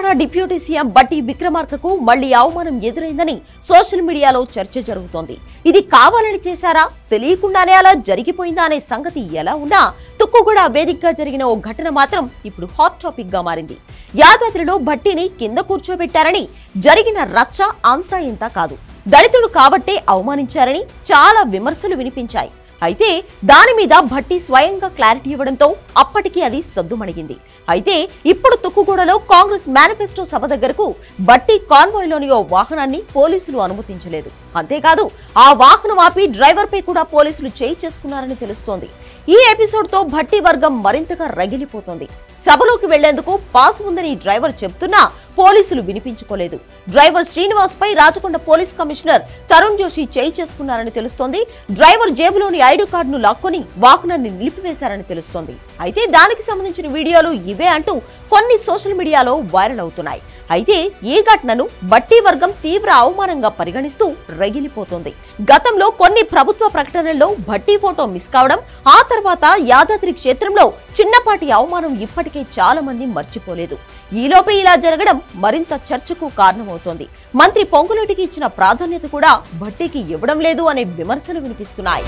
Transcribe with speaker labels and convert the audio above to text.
Speaker 1: Telangana deputy CM బట్టి విక్రమార్కకు మళ్లీ అవమానం ఎదురైందని సోషల్ మీడియాలో చర్చ జరుగుతోంది. ఇది కావాలని చేశారా, తెలియకుండానే అలా జరిగిపోయిందా అనే సంగతి ఎలా ఉన్నా తుక్కుగూడ వేదికగా జరిగిన ఓ ఘటన మాత్రం ఇప్పుడు హాట్ టాపిక్ గా మారింది. యాదాద్రిలో భట్టిని కింద కూర్చోబెట్టారని జరిగిన రచ్చ అంతా ఇంత కాదు. దళితుడు కాబట్టే అవమానించారని చాలా విమర్శలు వినిపించాయి. అయితే దాని మీద భట్టి స్వయంగా క్లారిటీ ఇవ్వడంతో అప్పటికి అది సద్దుమణిగింది. అయితే ఇప్పుడు తుక్కుగూడలో కాంగ్రెస్ మేనిఫెస్టో సభ దగ్గరకు భట్టి కాన్వాయ్లోని ఓ వాహనాన్ని పోలీసులు అనుమతించలేదు. అంతేకాదు ఆ వాహనం ఆపి డ్రైవర్ పై కూడా పోలీసులు చేయి చేసుకున్నారని తెలుస్తోంది. ఈ ఎపిసోడ్ తో భట్టి వర్గం మరింతగా రగిలిపోతోంది. సభలోకి వెళ్లేందుకు పాస్ ఉందని డ్రైవర్ చెప్తున్నా పోలీసులు వినిపించుకోలేదు. డ్రైవర్ శ్రీనివాస్ పై రాచకొండ పోలీస్ కమిషనర్ తరుణ్ జోషి చేయి చేసుకున్నారని తెలుస్తోంది. డ్రైవర్ జేబులోని ఐడి కార్డును లాక్కొని వాహనాన్ని నిలిపివేశారని తెలుస్తోంది. అయితే దానికి సంబంధించిన వీడియోలు ఇవే అంటూ కొన్ని సోషల్ మీడియాలో వైరల్ అవుతున్నాయి. అయితే ఈ ఘటనను భట్టి వర్గం తీవ్ర అవమానంగా పరిగణిస్తూ రగిలిపోతోంది. గతంలో కొన్ని ప్రభుత్వ ప్రకటనల్లో భట్టి ఫోటో మిస్ కావడం, ఆ తర్వాత యాదాద్రి క్షేత్రంలో చిన్నపాటి అవమానం ఇప్పటికే చాలా మంది మర్చిపోలేదు. ఈలోపే ఇలా జరగడం మరింత చర్చకు కారణమవుతోంది. మంత్రి పొంగులేటికి ఇచ్చిన ప్రాధాన్యత కూడా భట్టికి ఇవ్వడం లేదు అనే విమర్శలు వినిపిస్తున్నాయి.